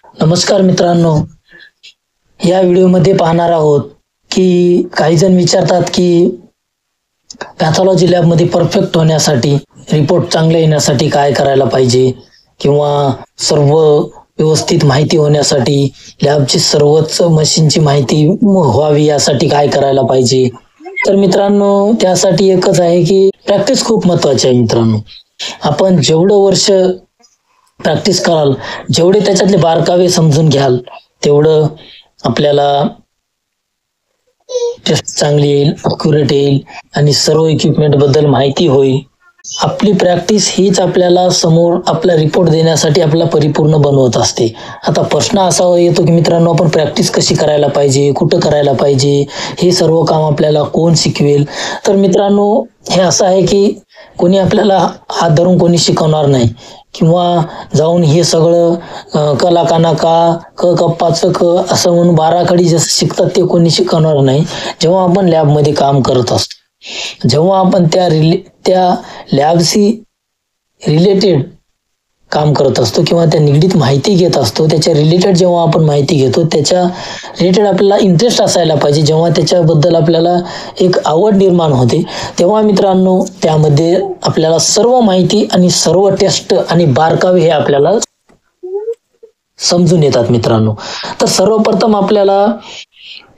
नमस्कार मित्रांनो, या व्हिडिओमध्ये पाहणार आहोत की काही जण विचारतात की पॅथॉलॉजी लॅबमध्ये परफेक्ट होण्यासाठी, रिपोर्ट चांगले येण्यासाठी काय करायला पाहिजे किंवा सर्व व्यवस्थित माहिती होण्यासाठी लॅबची सर्वच मशीनची माहिती व्हावी यासाठी काय करायला पाहिजे. तर मित्रांनो, त्यासाठी एकच आहे की प्रॅक्टिस खूप महत्वाची आहे मित्रांनो. आपण जेवढं वर्ष प्रॅक्टिस कराल, जेवढे त्याच्यातले बारकावे समजून घ्याल, तेवढं आपल्याला टेस्ट चांगली येईल, अक्युरेट येईल आणि सर्व इक्विपमेंट बद्दल माहिती होईल. आपली प्रॅक्टिस हीच आपल्याला समोर आपला रिपोर्ट देण्यासाठी आपल्याला परिपूर्ण बनवत असते. आता प्रश्न असा येतो की मित्रांनो, आपण प्रॅक्टिस कशी करायला पाहिजे, कुठं करायला पाहिजे, हे सर्व काम आपल्याला कोण शिकवेल? तर मित्रांनो, हे असं आहे की कोणी आपल्याला हात धरून कोणी शिकवणार नाही किंवा जाऊन हे सगळं क ला काना का, क कप्पाचं क असं म्हणून बाराखडी जसं शिकतात ते कोणी शिकवणार नाही. जेव्हा आपण लॅबमध्ये काम करत असतो, जेव्हा आपण त्या लॅबशी रिलेटेड काम करत असतो किंवा त्या निगडीत माहिती घेत असतो, त्याच्या रिलेटेड जेव्हा आपण माहिती घेतो, त्याच्या रिलेटेड आपल्याला इंटरेस्ट असायला पाहिजे. जेव्हा त्याच्याबद्दल आपल्याला एक आवड निर्माण होते, तेव्हा मित्रांनो त्यामध्ये आपल्याला सर्व माहिती आणि सर्व टेस्ट आणि बारकावे हे आपल्याला समजून येतात मित्रांनो. तर सर्वप्रथम आपल्याला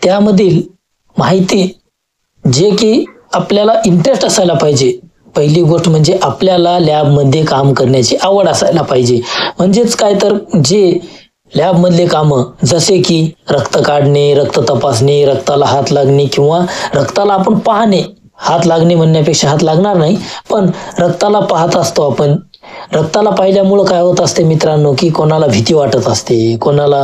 त्यामधील माहिती जे की आपल्याला इंटरेस्ट असायला पाहिजे. पहिली गोष्ट म्हणजे आपल्याला लॅबमध्ये काम करण्याची आवड असायला पाहिजे. म्हणजेच काय, तर जे लॅबमधले कामं जसे की रक्त काढणे, रक्त तपासणे, रक्ताला हात लागणे किंवा रक्ताला आपण पाहणे, हात लागणे म्हणण्यापेक्षा हात लागणार नाही, पण रक्ताला पाहत असतो आपण. रक्ताला पाहिल्यामुळं काय होत असते मित्रांनो, की कोणाला भीती वाटत असते, कोणाला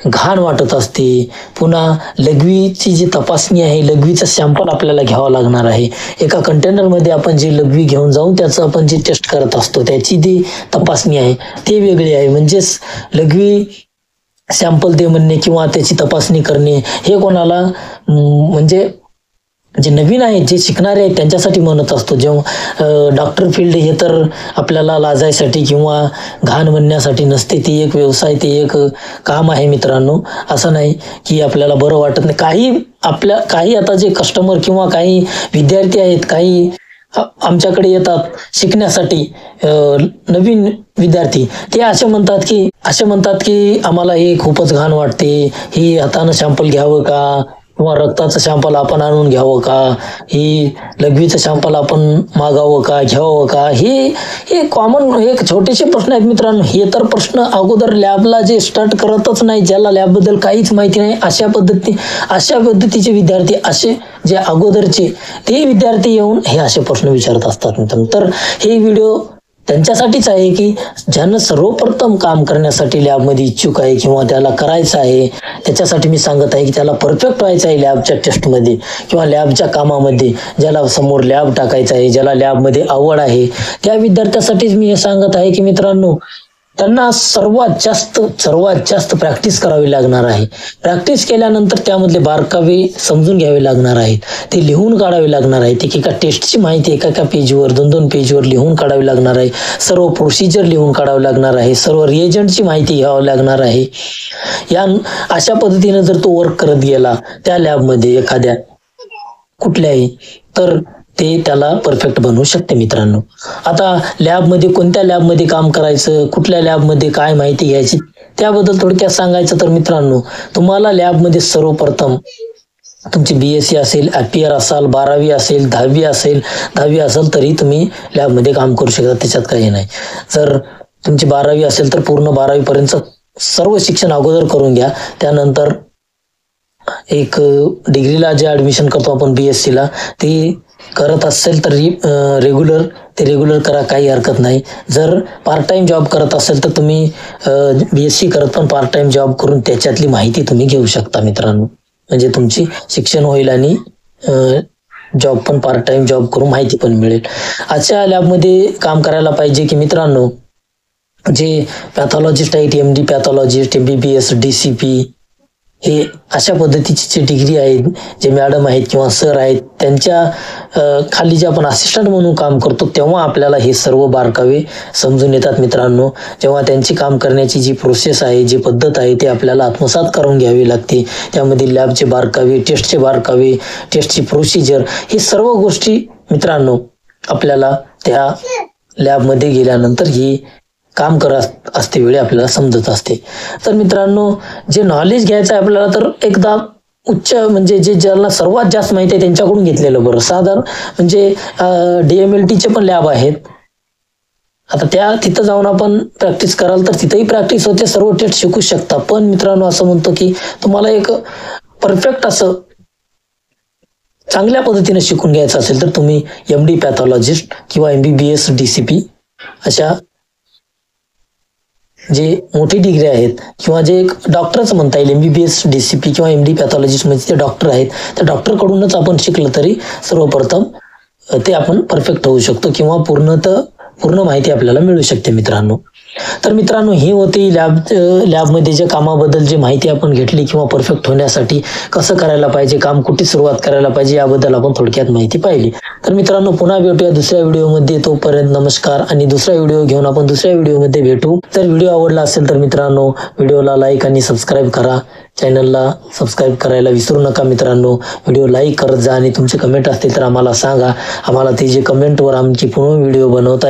घाण वाटत असते. पुन्हा लघवीची जी तपासणी आहे, लघवीचं सॅम्पल आपल्याला घ्यावं लागणार आहे. एका कंटेनरमध्ये आपण जी लघवी घेऊन जाऊन त्याचं आपण जी टेस्ट करत असतो, त्याची जी तपासणी आहे ते वेगळी आहे. म्हणजेच लघवी सॅम्पल दे म्हणणे किंवा त्याची तपासणी करणे हे कोणाला म्हणजे जे नवीन आहेत, जे शिकणारे आहेत त्यांच्यासाठी म्हणत असतो. जेव्हा डॉक्टर फील्ड हे तर आपल्याला लाजायसाठी किंवा घाण म्हणण्यासाठी नसते, ती एक व्यवसाय, ते एक काम आहे मित्रांनो. असं नाही की आपल्याला बरं वाटत नाही. काही आता जे कस्टमर किंवा काही विद्यार्थी आहेत, काही आमच्याकडे येतात शिकण्यासाठी, नवीन विद्यार्थी, ते असे म्हणतात की आम्हाला हे खूपच घाण वाटते, ही हातानं सॅम्पल घ्यावं का किंवा रक्ताचं सॅम्पल आपण आणून घ्यावं का, ही लघवीचं सॅम्पल आपण मागावं का, घ्यावं का, हे कॉमन एक छोटेसे प्रश्न आहेत मित्रांनो. हे तर प्रश्न अगोदर लॅबला जे स्टार्ट करतच नाही, ज्याला लॅबबद्दल काहीच माहिती नाही, अशा पद्धतीचे विद्यार्थी, असे जे अगोदरचे ते विद्यार्थी येऊन हे असे प्रश्न विचारत असतात मित्रांनो. तर हे व्हिडिओ त्यांच्यासाठीच आहे की ज्यांना सर्वप्रथम काम करण्यासाठी लॅबमध्ये इच्छुक आहे किंवा त्याला करायचं आहे, त्याच्यासाठी मी सांगत आहे की त्याला परफेक्ट व्हायचं आहे लॅबच्या टेस्टमध्ये किंवा लॅबच्या कामामध्ये. ज्याला समोर लॅब टाकायचं आहे, ज्याला लॅबमध्ये आवड आहे, त्या विद्यार्थ्यासाठीच मी हे सांगत आहे की मित्रांनो, त्यांना सर्वात जास्त प्रॅक्टिस करावी लागणार आहे. प्रॅक्टिस केल्यानंतर त्यामधले बारकावे समजून घ्यावे लागणार आहेत, ते लिहून काढावे लागणार आहे. एका टेस्टची माहिती एका पेजवर, 2-2 पेजवर लिहून काढावी लागणार आहे. सर्व प्रोसिजर लिहून काढावं लागणार आहे. सर्व रिएजंटची माहिती घ्यावी लागणार आहे. अशा पद्धतीने जर तो वर्क करत गेला त्या लॅबमध्ये एखाद्या कुठल्याही, तर ते त्याला परफेक्ट बनवू शकते मित्रांनो. आता कोणत्या लॅबमध्ये काम करायचं, कुठल्या लॅबमध्ये काय माहिती घ्यायची, त्याबद्दल थोडक्यात सांगायचं तर मित्रांनो, तुम्हाला लॅबमध्ये सर्वप्रथम तुमची BSc असेल, FPR असाल, 12वी असेल, 10वी असेल तरी तुम्ही लॅबमध्ये काम करू शकता, त्याच्यात काही नाही. जर तुमची 12वी असेल तर पूर्ण 12वी पर्यंत सर्व शिक्षण अगोदर करून घ्या. त्यानंतर एक डिग्रीला जे ऍडमिशन करतो आपण BSc ला, ते करत असेल तर रेग्युलर करा, काही हरकत नाही. जर पार्ट टाइम जॉब करत असेल तर तुम्ही BSc करत पण पार्ट टाइम जॉब करून त्याच्यातली माहिती तुम्ही घेऊ शकता मित्रांनो. म्हणजे तुमची शिक्षण होईल आणि जॉब पण पार्ट टाइम जॉब करून माहिती पण मिळेल. अशा लॅबमध्ये काम करायला पाहिजे की मित्रांनो, जे पॅथॉलॉजिस्ट आहेत, MD पॅथॉलॉजिस्ट, MBBS, DCP हे अशा पद्धतीची जे डिग्री आहेत, जे मॅडम आहेत किंवा सर आहेत, त्यांच्या खाली जे आपण असिस्टंट म्हणून काम करतो तेव्हा आपल्याला हे सर्व बारकावे समजून येतात मित्रांनो. जेव्हा त्यांची काम करण्याची जी प्रोसेस आहे, जी पद्धत आहे, ते आपल्याला आत्मसात करून घ्यावी लागते. त्यामध्ये लॅबचे बारकावे, टेस्टचे बारकावे, टेस्टची प्रोसिजर, हे सर्व गोष्टी मित्रांनो आपल्याला त्या लॅबमध्ये गेल्यानंतर ही काम करत असते वेळी आपल्याला समजत असते. तर मित्रांनो, जे नॉलेज घ्यायचं आहे आपल्याला, तर एकदा उच्च म्हणजे जे ज्यांना सर्वात जास्त माहिती आहे त्यांच्याकडून घेतलेलं बरं. साधारण म्हणजे DMLTचे पण लॅब आहेत. आता तिथं जाऊन आपण प्रॅक्टिस कराल तर तिथंही प्रॅक्टिस होते, सर्व टेस्ट शिकू शकता. पण मित्रांनो, असं म्हणतो की तुम्हाला एक परफेक्ट असं चांगल्या पद्धतीने शिकून घ्यायचं असेल तर तुम्ही MD पॅथॉलॉजिस्ट किंवा MBBS DCP अशा जे मोठी डिग्री आहेत किंवा जे एक डॉक्टरच म्हणता येईल, MBBS DCP किंवा MD पॅथॉलॉजिस्ट म्हणजे ते डॉक्टर आहेत, त्या डॉक्टर कडूनच आपण शिकलं तरी सर्वप्रथम ते आपण परफेक्ट होऊ शकतो किंवा पूर्ण माहिती आपल्याला मिळू शकते मित्रांनो. तर मित्रांनो, ही होती लॅबमध्ये जे कामाबद्दल जी माहिती आपण घेतली किंवा परफेक्ट होण्यासाठी कसं करायला पाहिजे, काम कुठे सुरुवात करायला पाहिजे, याबद्दल आपण थोडक्यात माहिती पाहिली. तर मित्रांनो, पुन्हा भेटूया दुसऱ्या व्हिडिओमध्ये. तोपर्यंत नमस्कार. आणि दुसरा व्हिडिओ घेऊन आपण दुसऱ्या व्हिडिओमध्ये भेटू. तर व्हिडिओ आवडला असेल तर मित्रांनो व्हिडिओला लाईक आणि सबस्क्राईब करा. चॅनलला सबस्क्राईब करायला विसरू नका मित्रांनो. व्हिडिओ लाईक करत जा आणि तुमचे कमेंट असतील तर आम्हाला सांगा. आम्हाला ते जे कमेंटवर आमची पुन्हा व्हिडिओ बनवता